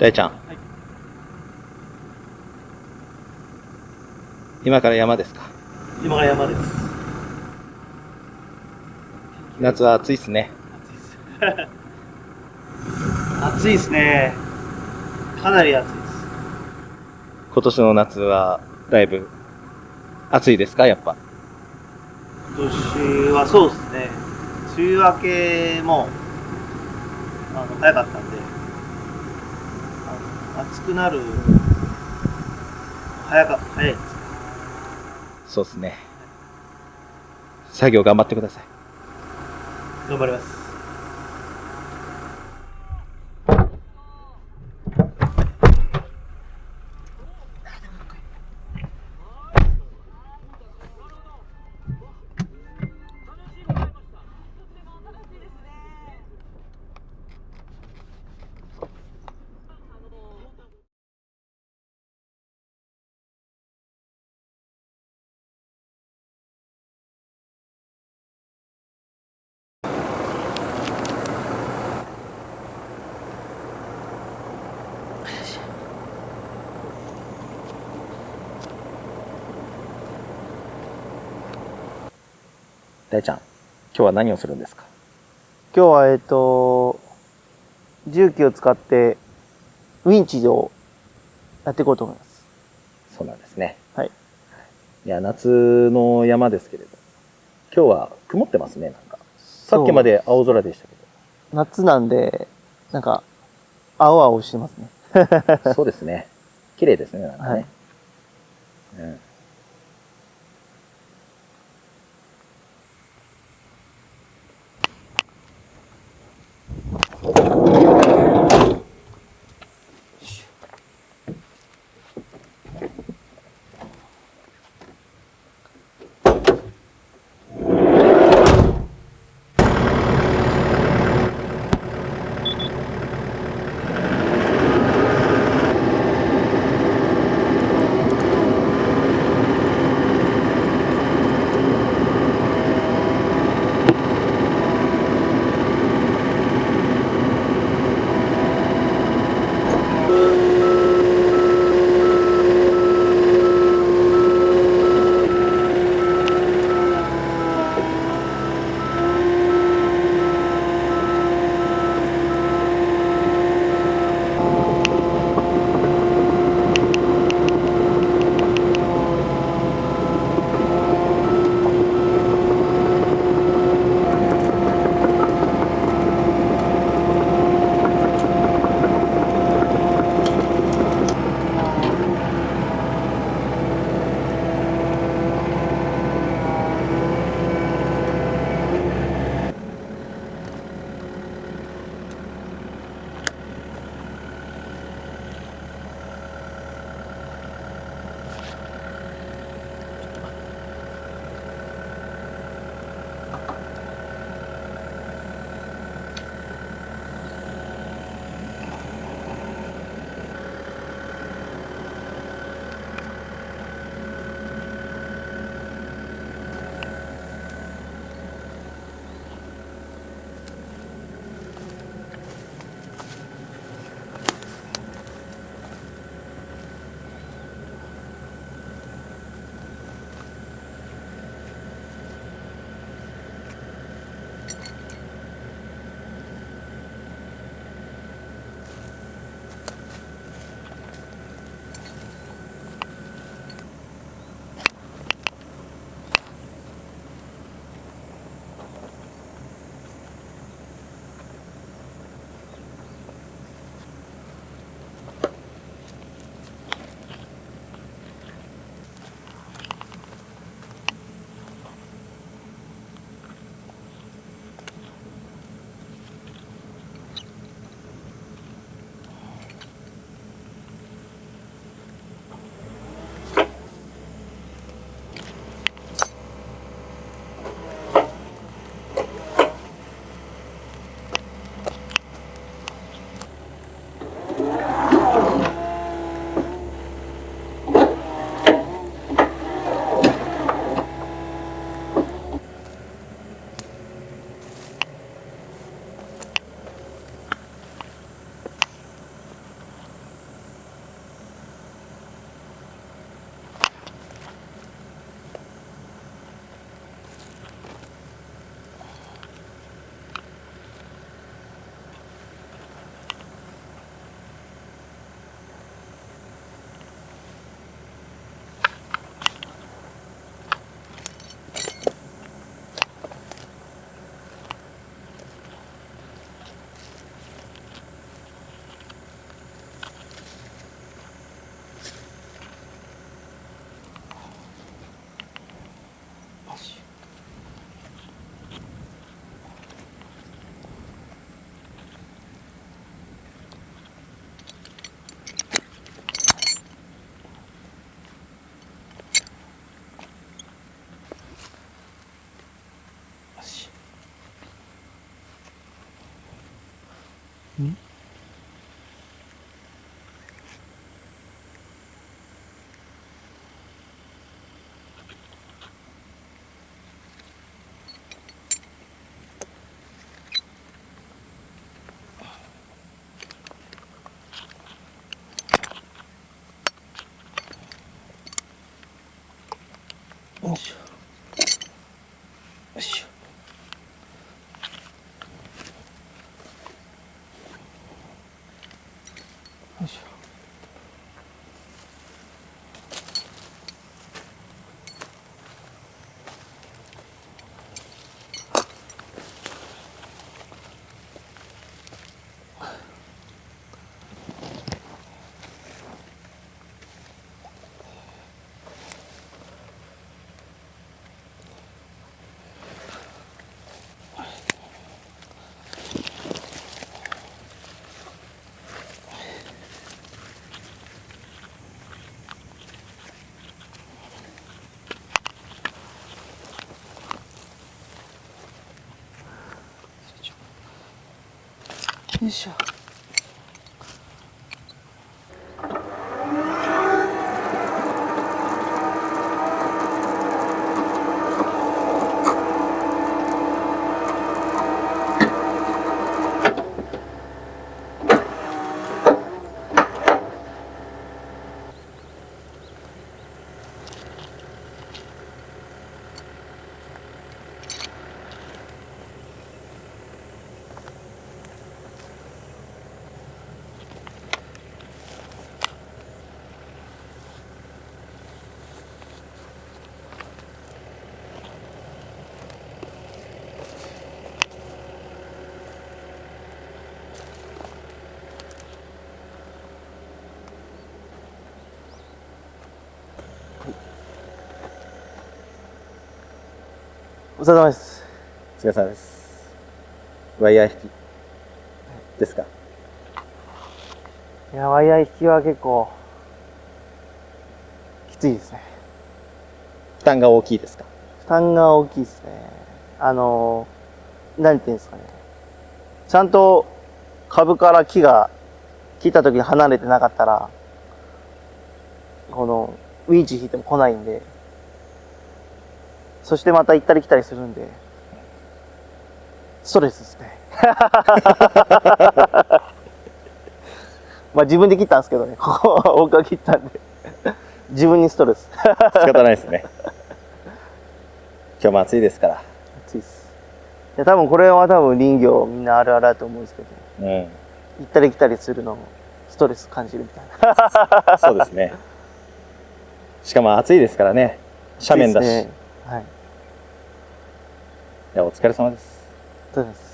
大ちゃん、はい、今から山ですか？今が山です。夏は暑いっすね。暑いです。暑いですね。かなり暑いです。今年の夏はだいぶ暑いですか、やっぱ。今年はそうですね。梅雨明けも早かったんで、暑くなる早いですね。そうっすね。作業頑張ってください。頑張ります。大ちゃん、今日は何をするんですか？今日は重機を使ってウィンチをやっていこうと思います。そうなんですね。はい。いや、夏の山ですけれど、今日は曇ってますね、なんか。さっきまで青空でしたけ夏なんで、なんか、青々してますね。ど。そうですね。綺麗ですね、なんかね。はい。うん。よいしょ。よいしょ。よいしょ。よいしょ。お疲れ様です。お疲れ様です。ワイヤー引きですか？いや、ワイヤー引きは結構、きついですね。負担が大きいですか？負担が大きいですね。なんていうんですかね。ちゃんと株から木が切った時に離れてなかったら、このウィンチ引いても来ないんで、そしてまた行ったり来たりするんで、ストレスですね。まあ自分で切ったんですけどね、ここは僕が切ったんで、自分にストレス。仕方ないですね。今日も暑いですから。暑いです。いや、多分これは林業みんなあるあるだと思うんですけど、うん。行ったり来たりするのストレス感じるみたいな。そうですね。しかも暑いですからね。斜面だし。暑いですね。はい。いや、お疲れ様です。そうです。